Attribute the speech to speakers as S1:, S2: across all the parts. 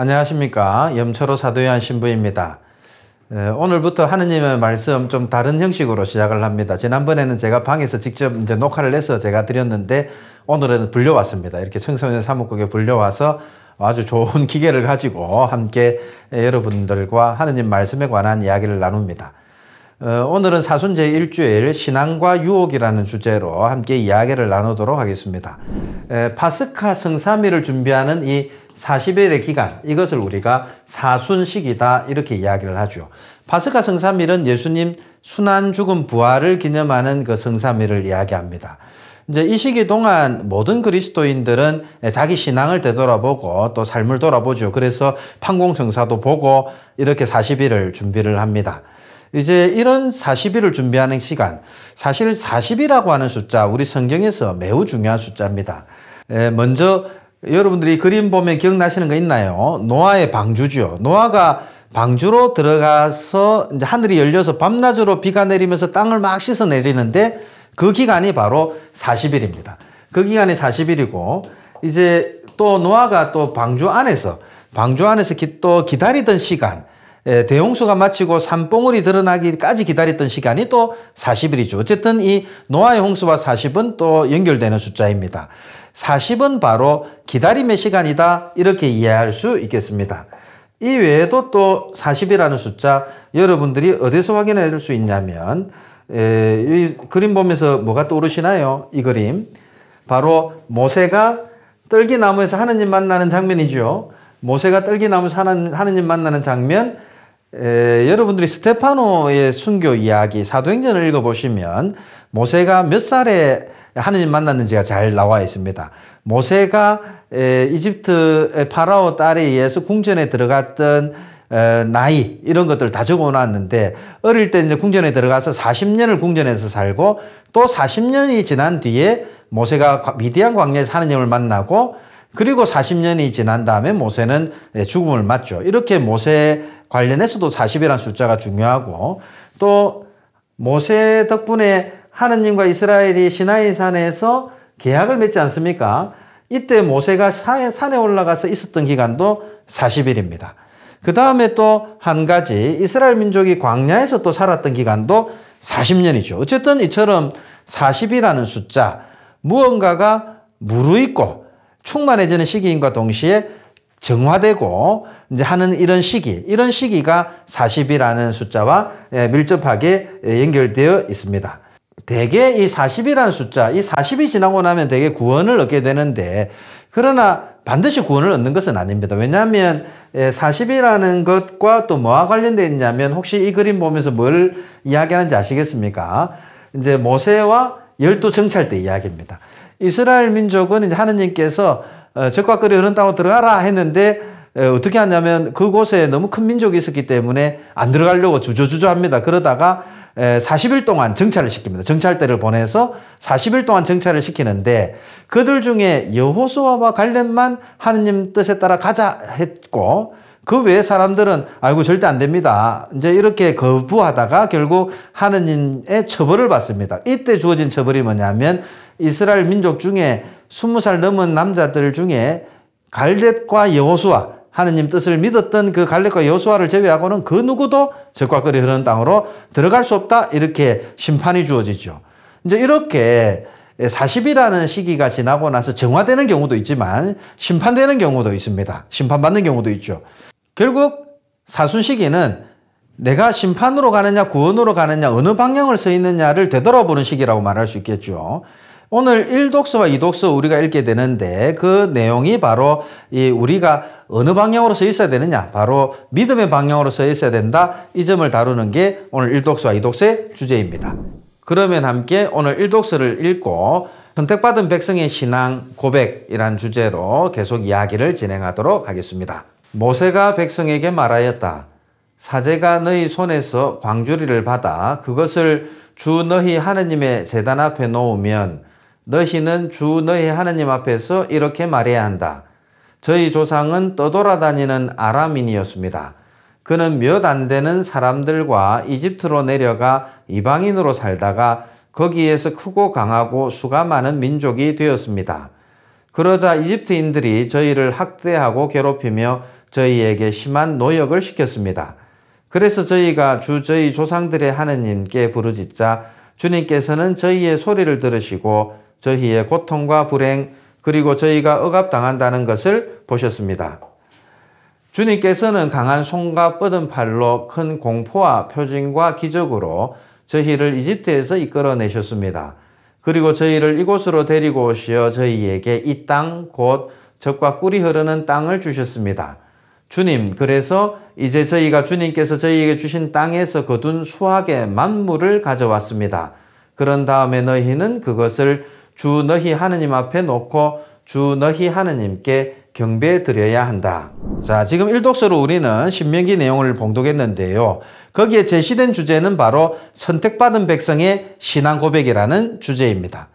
S1: 안녕하십니까. 염초로 사도요한 신부입니다. 오늘부터 하느님의 말씀 좀 다른 형식으로 시작을 합니다. 지난번에는 제가 방에서 직접 이제 녹화를 해서 제가 드렸는데 오늘은 불려왔습니다. 이렇게 청소년 사무국에 불려와서 아주 좋은 기계를 가지고 함께 여러분들과 하느님 말씀에 관한 이야기를 나눕니다. 오늘은 사순 제1주일 신앙과 유혹이라는 주제로 함께 이야기를 나누도록 하겠습니다. 파스카 성삼일을 준비하는 이 40일의 기간, 이것을 우리가 사순식이다 이렇게 이야기를 하죠. 파스카 성삼일은 예수님 순환 죽음 부활을 기념하는 그 성삼일을 이야기합니다. 이제 이 시기 동안 모든 그리스도인들은 자기 신앙을 되돌아보고 또 삶을 돌아보죠. 그래서 판공성사도 보고 이렇게 40일을 준비를 합니다. 이제 이런 40일을 준비하는 시간, 사실 40이라고 하는 숫자, 우리 성경에서 매우 중요한 숫자입니다. 먼저 여러분들이 그림 보면 기억나시는 거 있나요? 노아의 방주죠. 노아가 방주로 들어가서 이제 하늘이 열려서 밤낮으로 비가 내리면서 땅을 막 씻어 내리는데 그 기간이 바로 40일입니다. 그 기간이 40일이고 이제 또 노아가 또 방주 안에서 또 기다리던 시간, 대홍수가 마치고 산봉우리 드러나기까지 기다렸던 시간이 또 40일이죠. 어쨌든 이 노아의 홍수와 40은 또 연결되는 숫자입니다. 40은 바로 기다림의 시간이다 이렇게 이해할 수 있겠습니다. 이 외에도 또 40이라는 숫자 여러분들이 어디서 확인할 수 있냐면 이 그림 보면서 뭐가 떠오르시나요? 이 그림 바로 모세가 떨기나무에서 하느님 만나는 장면이죠. 모세가 떨기나무에서 하느님 만나는 장면, 여러분들이 스테파노의 순교 이야기 사도행전을 읽어보시면 모세가 몇 살에 하느님 만났는지가 잘 나와 있습니다. 모세가 이집트 파라오 딸에 의해서 궁전에 들어갔던 나이 이런 것들 다 적어놨는데 어릴 때 이제 궁전에 들어가서 40년을 궁전에서 살고 또 40년이 지난 뒤에 모세가 미디안 광야에서 하느님을 만나고 그리고 40년이 지난 다음에 모세는 죽음을 맞죠. 이렇게 모세 관련해서도 40이라는 숫자가 중요하고 또 모세 덕분에 하느님과 이스라엘이 시나이 산에서 계약을 맺지 않습니까? 이때 모세가 산에 올라가서 있었던 기간도 40일입니다. 그 다음에 또 한 가지 이스라엘 민족이 광야에서 또 살았던 기간도 40년이죠. 어쨌든 이처럼 40이라는 숫자, 무언가가 무르익고 충만해지는 시기인과 동시에 정화되고 이제 하는 이런 시기가 40이라는 숫자와 밀접하게 연결되어 있습니다. 대개 이 40이라는 숫자, 이 40이 지나고 나면 대개 구원을 얻게 되는데 그러나 반드시 구원을 얻는 것은 아닙니다. 왜냐하면 40이라는 것과 또 뭐와 관련되어 있냐면 혹시 이 그림 보면서 뭘 이야기하는지 아시겠습니까? 이제 모세와 12정찰 때 이야기입니다. 이스라엘 민족은 이제 하느님께서 적과 꿀이 흐르는 땅으로 들어가라 했는데 어떻게 하냐면 그곳에 너무 큰 민족이 있었기 때문에 안 들어가려고 주저주저합니다. 그러다가 40일 동안 정찰을 시킵니다. 정찰대를 보내서 40일 동안 정찰을 시키는데 그들 중에 여호수아와 갈렙만 하느님 뜻에 따라 가자 했고 그 외의 사람들은 아이고 절대 안 됩니다. 이제 이렇게 거부하다가 결국 하느님의 처벌을 받습니다. 이때 주어진 처벌이 뭐냐면 이스라엘 민족 중에 20살 넘은 남자들 중에 갈렙과 여호수아 하느님 뜻을 믿었던 그 갈렙과 여호수아를 제외하고는 그 누구도 적과 꿀이 흐르는 땅으로 들어갈 수 없다 이렇게 심판이 주어지죠. 이제 이렇게 40이라는 시기가 지나고 나서 정화되는 경우도 있지만 심판되는 경우도 있습니다. 심판받는 경우도 있죠. 결국 사순 시기는 내가 심판으로 가느냐 구원으로 가느냐 어느 방향을 서 있느냐를 되돌아보는 시기라고 말할 수 있겠죠. 오늘 1독서와 2독서 우리가 읽게 되는데 그 내용이 바로 우리가 어느 방향으로 서 있어야 되느냐, 바로 믿음의 방향으로 서 있어야 된다, 이 점을 다루는 게 오늘 1독서와 2독서의 주제입니다. 그러면 함께 오늘 1독서를 읽고 선택받은 백성의 신앙 고백이란 주제로 계속 이야기를 진행하도록 하겠습니다. 모세가 백성에게 말하였다. 사제가 너희 손에서 광주리를 받아 그것을 주 너희 하느님의 제단 앞에 놓으면 너희는 주 너희 하느님 앞에서 이렇게 말해야 한다. 저희 조상은 떠돌아다니는 아람인이었습니다. 그는 몇 안 되는 사람들과 이집트로 내려가 이방인으로 살다가 거기에서 크고 강하고 수가 많은 민족이 되었습니다. 그러자 이집트인들이 저희를 학대하고 괴롭히며 저희에게 심한 노역을 시켰습니다. 그래서 저희가 저희 조상들의 하느님께 부르짖자 주님께서는 저희의 소리를 들으시고 저희의 고통과 불행 그리고 저희가 억압당한다는 것을 보셨습니다. 주님께서는 강한 손과 뻗은 팔로 큰 공포와 표징과 기적으로 저희를 이집트에서 이끌어내셨습니다. 그리고 저희를 이곳으로 데리고 오시어 저희에게 이 땅 곧 젖과 꿀이 흐르는 땅을 주셨습니다. 주님, 그래서 이제 저희가 주님께서 저희에게 주신 땅에서 거둔 수확의 만물을 가져왔습니다. 그런 다음에 너희는 그것을 주 너희 하느님 앞에 놓고 주 너희 하느님께 경배 드려야 한다. 자, 지금 일독서로 우리는 신명기 내용을 봉독했는데요. 거기에 제시된 주제는 바로 선택받은 백성의 신앙 고백이라는 주제입니다.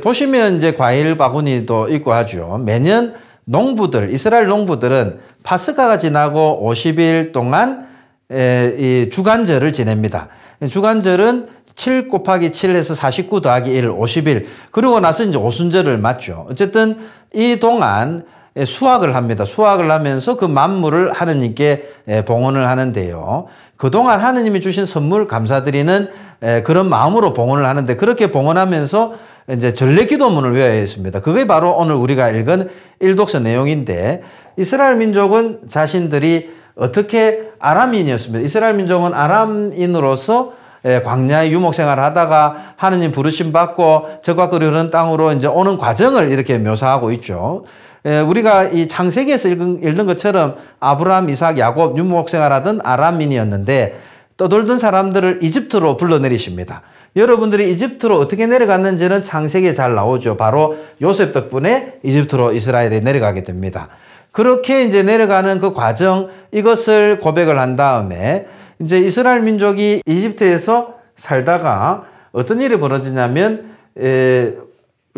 S1: 보시면 이제 과일 바구니도 있고 하죠. 매년 농부들, 이스라엘 농부들은 파스카가 지나고 50일 동안 이 주간절을 지냅니다. 주간절은 7 곱하기 7에서 49 더하기 1, 50일. 그러고 나서 이제 오순절을 맞죠. 어쨌든 이 동안 수확을 합니다. 수확을 하면서 그 만물을 하느님께 봉헌을 하는데요. 그동안 하느님이 주신 선물 감사드리는 그런 마음으로 봉헌을 하는데 그렇게 봉헌하면서 이제 전례기도문을 외워야 했습니다. 그게 바로 오늘 우리가 읽은 일독서 내용인데 이스라엘 민족은 자신들이 어떻게 아람인이었습니다. 이스라엘 민족은 아람인으로서 광야의 유목생활을 하다가 하느님 부르심 받고 젖과 꿀이 흐르는 땅으로 이제 오는 과정을 이렇게 묘사하고 있죠. 우리가 이 창세기에서 읽는 것처럼 아브라함, 이삭, 야곱 유목생활하던 아람인이었는데 떠돌던 사람들을 이집트로 불러내리십니다. 여러분들이 이집트로 어떻게 내려갔는지는 창세기에 잘 나오죠. 바로 요셉 덕분에 이집트로 이스라엘에 내려가게 됩니다. 그렇게 이제 내려가는 그 과정 이것을 고백을 한 다음에 이제 이스라엘 민족이 이집트에서 살다가 어떤 일이 벌어지냐면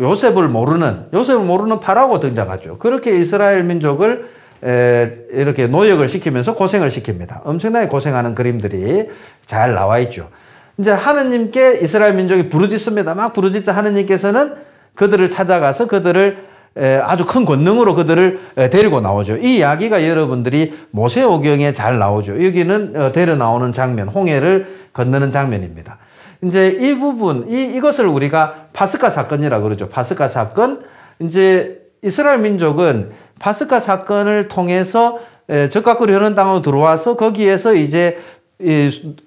S1: 요셉을 모르는 파라오가 등장하죠. 그렇게 이스라엘 민족을 이렇게 노역을 시키면서 고생을 시킵니다. 엄청나게 고생하는 그림들이 잘 나와 있죠. 이제 하느님께 이스라엘 민족이 부르짖습니다. 막 부르짖자 하느님께서는 그들을 찾아가서 그들을 아주 큰 권능으로 그들을 데리고 나오죠. 이 이야기가 여러분들이 모세오경에 잘 나오죠. 여기는 데려 나오는 장면, 홍해를 건너는 장면입니다. 이제 이 부분, 이것을 우리가 파스카 사건이라고 그러죠. 파스카 사건. 이제 이스라엘 민족은 파스카 사건을 통해서 젖과 꿀이 흐르는 땅으로 들어와서 거기에서 이제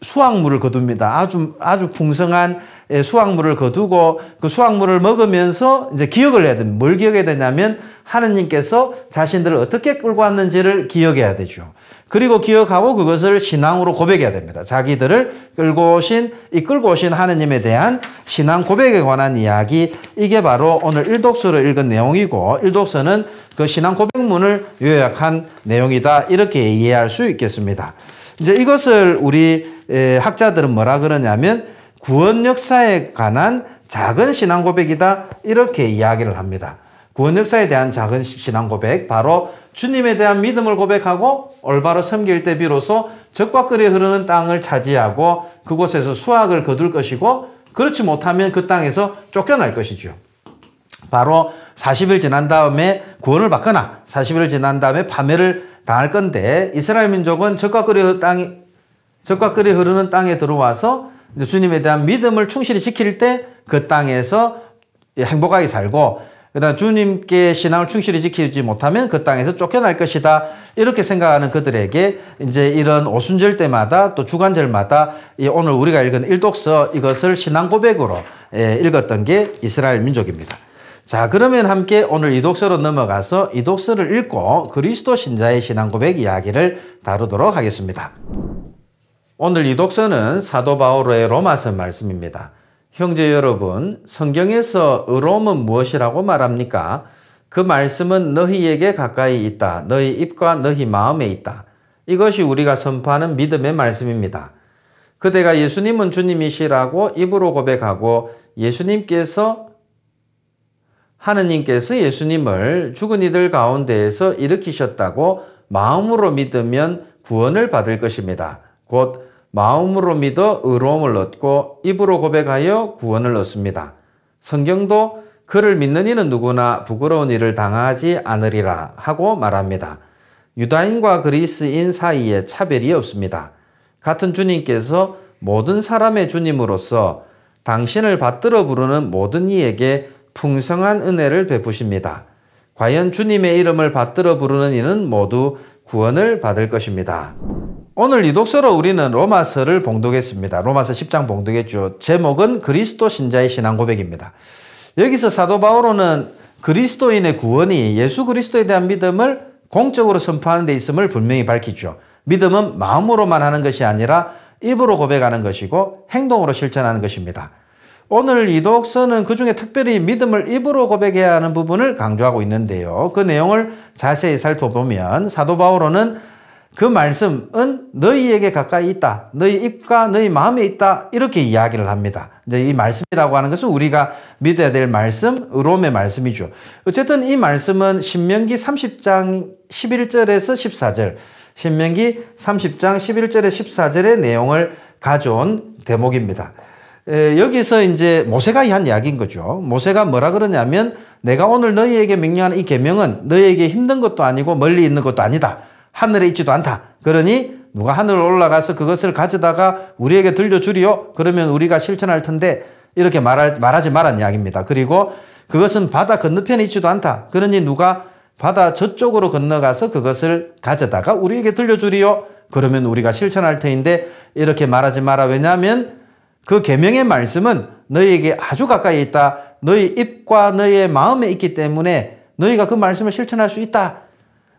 S1: 수확물을 거둡니다. 아주 풍성한 수확물을 거두고 그 수확물을 먹으면서 이제 기억을 해야 됩니다. 뭘 기억해야 되냐면 하느님께서 자신들을 어떻게 끌고 왔는지를 기억해야 되죠. 그리고 기억하고 그것을 신앙으로 고백해야 됩니다. 자기들을 이끌고 오신 하느님에 대한 신앙 고백에 관한 이야기, 이게 바로 오늘 일독서로 읽은 내용이고 일독서는 그 신앙 고백문을 요약한 내용이다. 이렇게 이해할 수 있겠습니다. 이제 이것을 우리 학자들은 뭐라 그러냐면 구원 역사에 관한 작은 신앙 고백이다. 이렇게 이야기를 합니다. 구원 역사에 대한 작은 신앙 고백, 바로 주님에 대한 믿음을 고백하고 올바로 섬길 때 비로소 젖과 꿀이 흐르는 땅을 차지하고 그곳에서 수확을 거둘 것이고 그렇지 못하면 그 땅에서 쫓겨날 것이죠. 바로 40일 지난 다음에 구원을 받거나 40일 지난 다음에 파멸을 당할 건데 이스라엘 민족은 젖과 꿀이 흐르는 땅에 들어와서 주님에 대한 믿음을 충실히 지킬 때 그 땅에서 행복하게 살고 그다음 주님께 신앙을 충실히 지키지 못하면 그 땅에서 쫓겨날 것이다. 이렇게 생각하는 그들에게 이제 이런 오순절 때마다 또 주간절마다 오늘 우리가 읽은 일독서 이것을 신앙 고백으로 읽었던 게 이스라엘 민족입니다. 자, 그러면 함께 오늘 이독서로 넘어가서 이독서를 읽고 그리스도 신자의 신앙 고백 이야기를 다루도록 하겠습니다. 오늘 이독서는 사도 바오로의 로마서 말씀입니다. 형제 여러분, 성경에서 의로움은 무엇이라고 말합니까? 그 말씀은 너희에게 가까이 있다. 너희 입과 너희 마음에 있다. 이것이 우리가 선포하는 믿음의 말씀입니다. 그대가 예수님은 주님이시라고 입으로 고백하고 하느님께서 예수님을 죽은 이들 가운데에서 일으키셨다고 마음으로 믿으면 구원을 받을 것입니다. 곧 마음으로 믿어 의로움을 얻고 입으로 고백하여 구원을 얻습니다. 성경도 그를 믿는 이는 누구나 부끄러운 일을 당하지 않으리라 하고 말합니다. 유다인과 그리스인 사이에 차별이 없습니다. 같은 주님께서 모든 사람의 주님으로서 당신을 받들어 부르는 모든 이에게 풍성한 은혜를 베푸십니다. 과연 주님의 이름을 받들어 부르는 이는 모두 구원을 받을 것입니다. 오늘 이 독서로 우리는 로마서를 봉독했습니다. 로마서 10장 봉독했죠. 제목은 그리스도 신자의 신앙 고백입니다. 여기서 사도 바오로는 그리스도인의 구원이 예수 그리스도에 대한 믿음을 공적으로 선포하는 데 있음을 분명히 밝히죠. 믿음은 마음으로만 하는 것이 아니라 입으로 고백하는 것이고 행동으로 실천하는 것입니다. 오늘 이 독서는 그중에 특별히 믿음을 입으로 고백해야 하는 부분을 강조하고 있는데요. 그 내용을 자세히 살펴보면 사도 바오로는 그 말씀은 너희에게 가까이 있다. 너희 입과 너희 마음에 있다. 이렇게 이야기를 합니다. 이제 이 말씀이라고 하는 것은 우리가 믿어야 될 말씀, 의로움의 말씀이죠. 어쨌든 이 말씀은 신명기 30장 11절에서 14절, 신명기 30장 11절에 14절의 내용을 가져온 대목입니다. 여기서 이제 모세가 한 이야기인 거죠. 모세가 뭐라 그러냐면 내가 오늘 너희에게 명령하는 이 계명은 너희에게 힘든 것도 아니고 멀리 있는 것도 아니다. 하늘에 있지도 않다. 그러니 누가 하늘로 올라가서 그것을 가져다가 우리에게 들려주리요. 그러면 우리가 실천할 텐데 이렇게 말하지 말란 이야기입니다. 그리고 그것은 바다 건너편에 있지도 않다. 그러니 누가 바다 저쪽으로 건너가서 그것을 가져다가 우리에게 들려주리요. 그러면 우리가 실천할 터인데 이렇게 말하지 마라. 왜냐하면 그 계명의 말씀은 너희에게 아주 가까이 있다. 너희 입과 너희의 마음에 있기 때문에 너희가 그 말씀을 실천할 수 있다.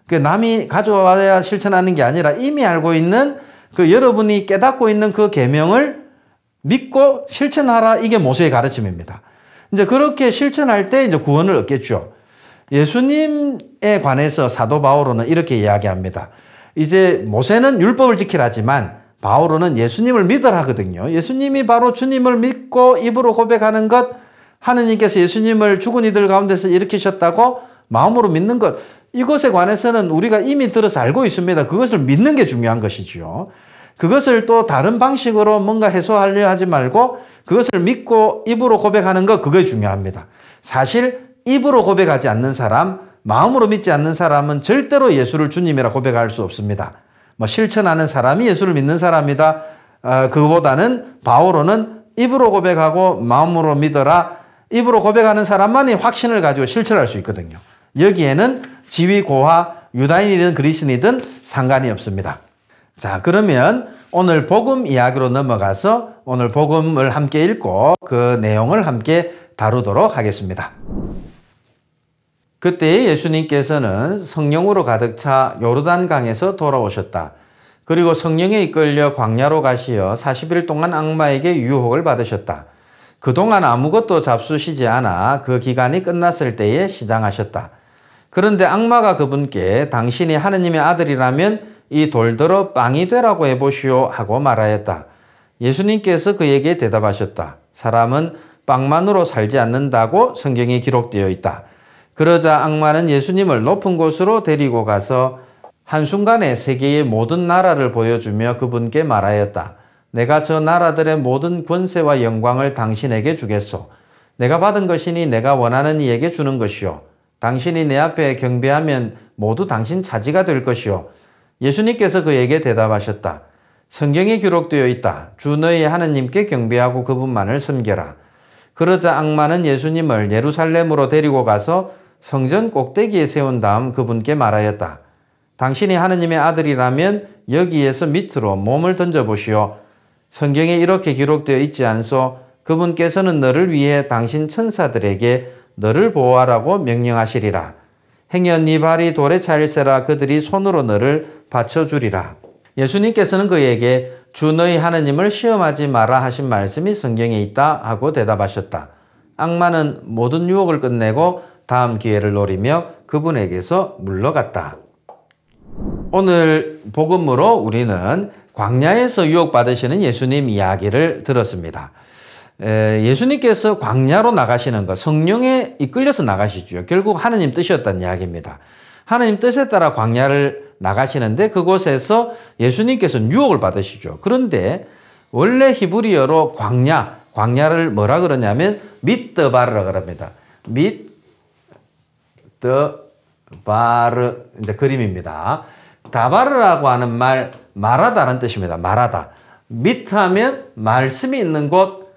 S1: 그 남이 가져와야 실천하는 게 아니라 이미 알고 있는 그 여러분이 깨닫고 있는 그 계명을 믿고 실천하라. 이게 모세의 가르침입니다. 이제 그렇게 실천할 때 이제 구원을 얻겠죠. 예수님에 관해서 사도 바오로는 이렇게 이야기합니다. 이제 모세는 율법을 지키라지만 바오로는 예수님을 믿으라 하거든요. 예수님이 바로 주님을 믿고 입으로 고백하는 것, 하느님께서 예수님을 죽은 이들 가운데서 일으키셨다고 마음으로 믿는 것, 이것에 관해서는 우리가 이미 들어서 알고 있습니다. 그것을 믿는 게 중요한 것이죠. 그것을 또 다른 방식으로 뭔가 해소하려 하지 말고 그것을 믿고 입으로 고백하는 것, 그게 중요합니다. 사실 입으로 고백하지 않는 사람, 마음으로 믿지 않는 사람은 절대로 예수를 주님이라 고백할 수 없습니다. 뭐 실천하는 사람이 예수를 믿는 사람이다. 그보다는 바오로는 입으로 고백하고 마음으로 믿어라. 입으로 고백하는 사람만이 확신을 가지고 실천할 수 있거든요. 여기에는 지위 고하, 유다인이든 그리스인이든 상관이 없습니다. 자, 그러면 오늘 복음 이야기로 넘어가서 오늘 복음을 함께 읽고 그 내용을 함께 다루도록 하겠습니다. 그때 예수님께서는 성령으로 가득 차 요르단강에서 돌아오셨다. 그리고 성령에 이끌려 광야로 가시어 40일 동안 악마에게 유혹을 받으셨다. 그동안 아무것도 잡수시지 않아 그 기간이 끝났을 때에 시장하셨다. 그런데 악마가 그분께 당신이 하느님의 아들이라면 이 돌들어 빵이 되라고 해보시오 하고 말하였다. 예수님께서 그에게 대답하셨다. 사람은 빵만으로 살지 않는다고 성경에 기록되어 있다. 그러자 악마는 예수님을 높은 곳으로 데리고 가서 한순간에 세계의 모든 나라를 보여주며 그분께 말하였다. 내가 저 나라들의 모든 권세와 영광을 당신에게 주겠소. 내가 받은 것이니 내가 원하는 이에게 주는 것이요. 당신이 내 앞에 경배하면 모두 당신 차지가 될 것이요. 예수님께서 그에게 대답하셨다. 성경에 기록되어 있다. 주 너희 하느님께 경배하고 그분만을 섬겨라. 그러자 악마는 예수님을 예루살렘으로 데리고 가서 성전 꼭대기에 세운 다음 그분께 말하였다. 당신이 하느님의 아들이라면 여기에서 밑으로 몸을 던져보시오. 성경에 이렇게 기록되어 있지 않소? 그분께서는 너를 위해 당신 천사들에게 너를 보호하라고 명령하시리라. 행여 네 발이 돌에 차일세라 그들이 손으로 너를 받쳐주리라. 예수님께서는 그에게 주 너희 하느님을 시험하지 마라 하신 말씀이 성경에 있다 하고 대답하셨다. 악마는 모든 유혹을 끝내고 다음 기회를 노리며 그분에게서 물러갔다. 오늘 복음으로 우리는 광야에서 유혹받으시는 예수님 이야기를 들었습니다. 예수님께서 광야로 나가시는 것, 성령에 이끌려서 나가시죠. 결국 하느님 뜻이었다는 이야기입니다. 하느님 뜻에 따라 광야를 나가시는데 그곳에서 예수님께서는 유혹을 받으시죠. 그런데 원래 히브리어로 광야를 뭐라 그러냐면 미드바르라 그럽니다. 미드바르 이제 그림입니다. 다바르라고 하는 말하다라는 뜻입니다. 말하다. 미트하면 말씀이 있는 곳,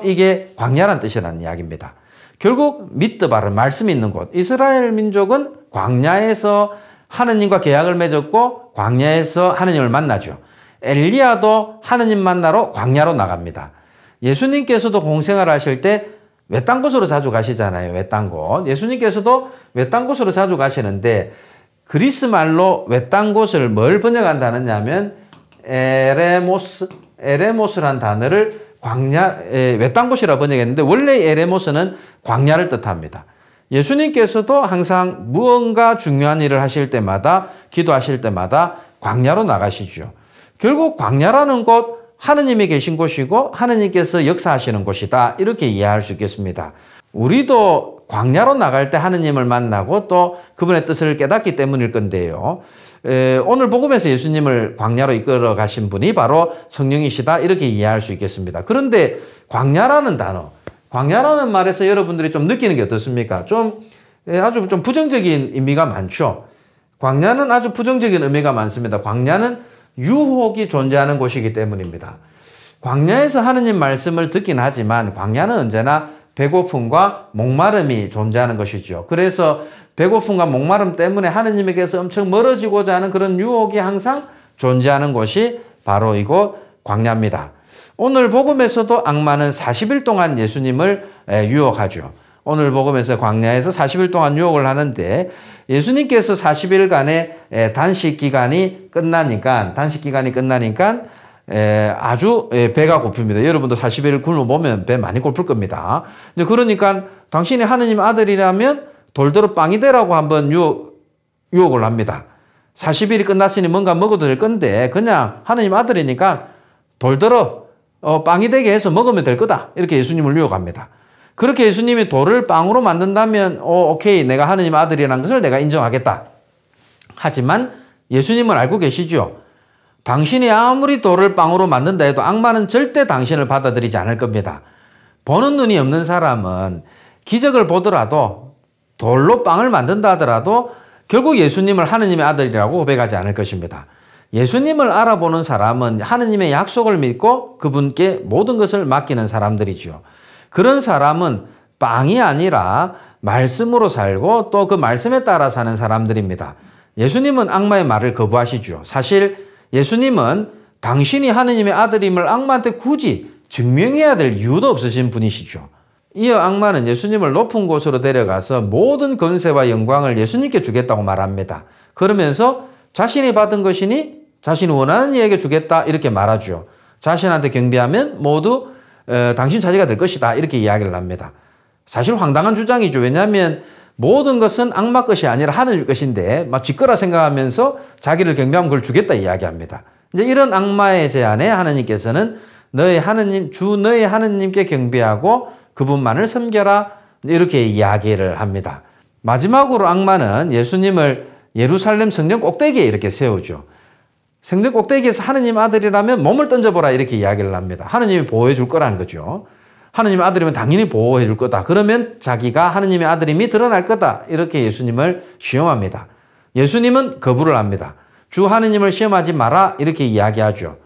S1: 이게 광야란 뜻이라는 이야기입니다. 결국 미트바르, 말씀이 있는 곳. 이스라엘 민족은 광야에서 하느님과 계약을 맺었고 광야에서 하느님을 만나죠. 엘리야도 하느님 만나러 광야로 나갑니다. 예수님께서도 공생활 하실 때 외딴 곳으로 자주 가시잖아요. 외딴 곳. 예수님께서도 외딴 곳으로 자주 가시는데 그리스 말로 외딴 곳을 뭘 번역한다느냐 하면 에레모스라는 단어를 외딴 곳이라 번역했는데 원래 에레모스는 광야를 뜻합니다. 예수님께서도 항상 무언가 중요한 일을 하실 때마다 기도하실 때마다 광야로 나가시죠. 결국 광야라는 곳 하느님이 계신 곳이고 하느님께서 역사하시는 곳이다. 이렇게 이해할 수 있겠습니다. 우리도 광야로 나갈 때 하느님을 만나고 또 그분의 뜻을 깨닫기 때문일 건데요. 오늘 복음에서 예수님을 광야로 이끌어 가신 분이 바로 성령이시다. 이렇게 이해할 수 있겠습니다. 그런데 광야라는 단어, 광야라는 말에서 여러분들이 좀 느끼는 게 어떻습니까? 아주 좀 부정적인 의미가 많죠. 광야는 아주 부정적인 의미가 많습니다. 광야는 유혹이 존재하는 곳이기 때문입니다. 광야에서 하느님 말씀을 듣긴 하지만 광야는 언제나 배고픔과 목마름이 존재하는 것이죠. 그래서 배고픔과 목마름 때문에 하느님에게서 엄청 멀어지고자 하는 그런 유혹이 항상 존재하는 곳이 바로 이곳 광야입니다. 오늘 복음에서도 악마는 40일 동안 예수님을 유혹하죠. 오늘 복음에서 광야에서 40일 동안 유혹을 하는데 예수님께서 40일간의 단식 기간이 끝나니까 아주 배가 고픕니다. 여러분도 40일 굶어보면 배 많이 고플 겁니다. 그러니까 당신이 하느님 아들이라면 돌더러 빵이 되라고 한번 유혹을 합니다. 40일이 끝났으니 뭔가 먹어도 될 건데 그냥 하느님 아들이니까 돌더러 빵이 되게 해서 먹으면 될 거다. 이렇게 예수님을 유혹합니다. 그렇게 예수님이 돌을 빵으로 만든다면 오케이, 내가 하느님 아들이라는 것을 내가 인정하겠다. 하지만 예수님은 알고 계시죠. 당신이 아무리 돌을 빵으로 만든다 해도 악마는 절대 당신을 받아들이지 않을 겁니다. 보는 눈이 없는 사람은 기적을 보더라도 돌로 빵을 만든다 하더라도 결국 예수님을 하느님의 아들이라고 고백하지 않을 것입니다. 예수님을 알아보는 사람은 하느님의 약속을 믿고 그분께 모든 것을 맡기는 사람들이죠. 그런 사람은 빵이 아니라 말씀으로 살고 또 그 말씀에 따라 사는 사람들입니다. 예수님은 악마의 말을 거부하시죠. 사실 예수님은 당신이 하느님의 아들임을 악마한테 굳이 증명해야 될 이유도 없으신 분이시죠. 이어 악마는 예수님을 높은 곳으로 데려가서 모든 권세와 영광을 예수님께 주겠다고 말합니다. 그러면서 자신이 받은 것이니 자신이 원하는 이에게 주겠다 이렇게 말하죠. 자신한테 경배하면 모두 당신 차지가 될 것이다 이렇게 이야기를 합니다. 사실 황당한 주장이죠. 왜냐하면 모든 것은 악마 것이 아니라 하늘 것인데 막 쥐거라 생각하면서 자기를 경배하면 그걸 주겠다 이야기합니다. 이제 이런 악마의 제안에 하느님께서는 너의 하느님께 경배하고 그분만을 섬겨라 이렇게 이야기를 합니다. 마지막으로 악마는 예수님을 예루살렘 성전 꼭대기에 이렇게 세우죠. 성전 꼭대기에서 하느님 아들이라면 몸을 던져보라 이렇게 이야기를 합니다. 하느님이 보호해 줄 거라는 거죠. 하느님의 아들이면 당연히 보호해 줄 거다. 그러면 자기가 하느님의 아들임이 드러날 거다. 이렇게 예수님을 시험합니다. 예수님은 거부를 합니다. 주 하느님을 시험하지 마라 이렇게 이야기하죠.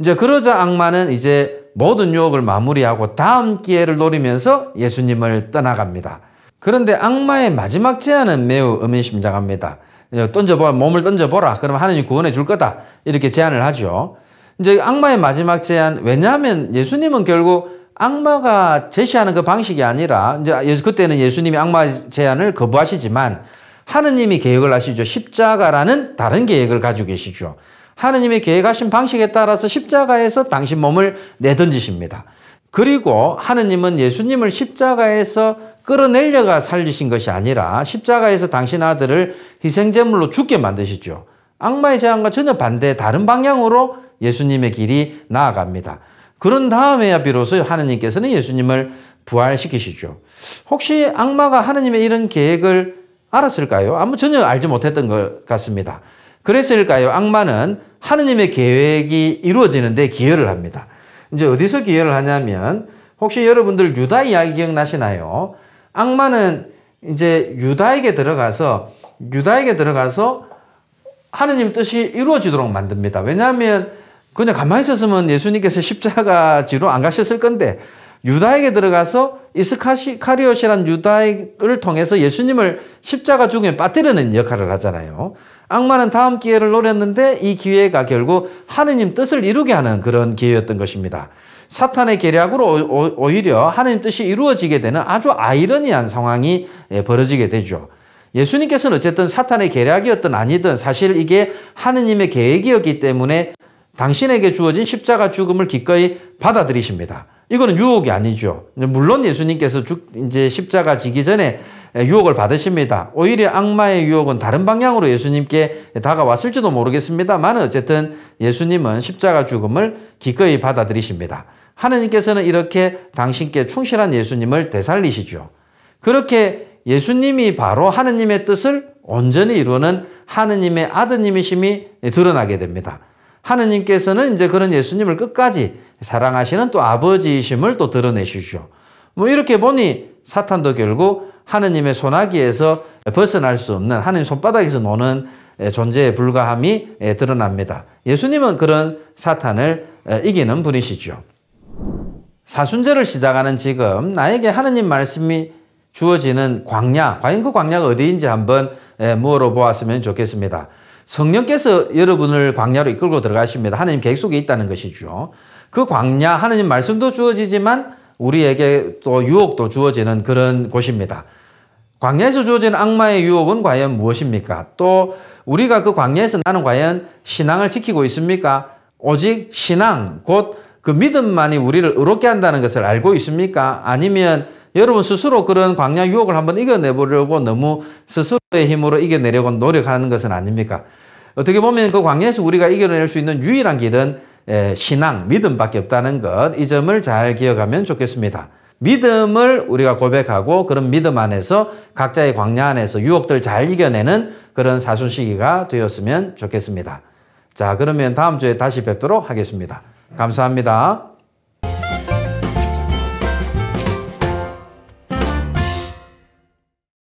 S1: 이제 그러자 악마는 이제 모든 유혹을 마무리하고 다음 기회를 노리면서 예수님을 떠나갑니다. 그런데 악마의 마지막 제안은 매우 의미심장합니다. 몸을 던져보라. 그럼 하느님 구원해 줄 거다. 이렇게 제안을 하죠. 이제 악마의 마지막 제안, 왜냐하면 예수님은 결국 악마가 제시하는 그 방식이 아니라, 이제 그때는 예수님이 악마의 제안을 거부하시지만 하느님이 계획을 하시죠. 십자가라는 다른 계획을 가지고 계시죠. 하느님이 계획하신 방식에 따라서 십자가에서 당신 몸을 내던지십니다. 그리고 하느님은 예수님을 십자가에서 끌어내려가 살리신 것이 아니라 십자가에서 당신 아들을 희생제물로 죽게 만드시죠. 악마의 제안과 전혀 반대 다른 방향으로 예수님의 길이 나아갑니다. 그런 다음에야 비로소 하느님께서는 예수님을 부활시키시죠. 혹시 악마가 하느님의 이런 계획을 알았을까요? 전혀 알지 못했던 것 같습니다. 그랬을까요? 악마는 하느님의 계획이 이루어지는데 기여를 합니다. 이제 어디서 기여를 하냐면 혹시 여러분들 유다 이야기 기억나시나요? 악마는 이제 유다에게 들어가서 하느님 뜻이 이루어지도록 만듭니다. 왜냐하면 그냥 가만히 있었으면 예수님께서 십자가지로 안 가셨을 건데 유다에게 들어가서 이스카리옷이라는 유다를 통해서 예수님을 십자가 죽음에 빠뜨리는 역할을 하잖아요. 악마는 다음 기회를 노렸는데 이 기회가 결국 하느님 뜻을 이루게 하는 그런 기회였던 것입니다. 사탄의 계략으로 오히려 하느님 뜻이 이루어지게 되는 아주 아이러니한 상황이 벌어지게 되죠. 예수님께서는 어쨌든 사탄의 계략이었든 아니든 사실 이게 하느님의 계획이었기 때문에 당신에게 주어진 십자가 죽음을 기꺼이 받아들이십니다. 이거는 유혹이 아니죠. 물론 예수님께서 이제 십자가 지기 전에 유혹을 받으십니다. 오히려 악마의 유혹은 다른 방향으로 예수님께 다가왔을지도 모르겠습니다만 어쨌든 예수님은 십자가 죽음을 기꺼이 받아들이십니다. 하느님께서는 이렇게 당신께 충실한 예수님을 되살리시죠. 그렇게 예수님이 바로 하느님의 뜻을 온전히 이루는 하느님의 아드님이심이 드러나게 됩니다. 하느님께서는 이제 그런 예수님을 끝까지 사랑하시는 또 아버지이심을 또 드러내시죠. 뭐 이렇게 보니 사탄도 결국 하느님의 손아귀에서 벗어날 수 없는 하느님 손바닥에서 노는 존재에 불과함이 드러납니다. 예수님은 그런 사탄을 이기는 분이시죠. 사순절을 시작하는 지금 나에게 하느님 말씀이 주어지는 광야, 과연 그 광야가 어디인지 한번 물어보았으면 좋겠습니다. 성령께서 여러분을 광야로 이끌고 들어가십니다. 하느님 계획 속에 있다는 것이죠. 그 광야, 하느님 말씀도 주어지지만 우리에게 또 유혹도 주어지는 그런 곳입니다. 광야에서 주어지는 악마의 유혹은 과연 무엇입니까? 또 우리가 그 광야에서 나는 과연 신앙을 지키고 있습니까? 오직 신앙, 곧 그 믿음만이 우리를 의롭게 한다는 것을 알고 있습니까? 아니면 여러분 스스로 그런 광야 유혹을 한번 이겨내보려고 너무 스스로의 힘으로 이겨내려고 노력하는 것은 아닙니까? 어떻게 보면 그 광야에서 우리가 이겨낼 수 있는 유일한 길은 신앙, 믿음밖에 없다는 것, 이 점을 잘 기억하면 좋겠습니다. 믿음을 우리가 고백하고 그런 믿음 안에서 각자의 광야 안에서 유혹들 잘 이겨내는 그런 사순시기가 되었으면 좋겠습니다. 자, 그러면 다음 주에 다시 뵙도록 하겠습니다. 감사합니다.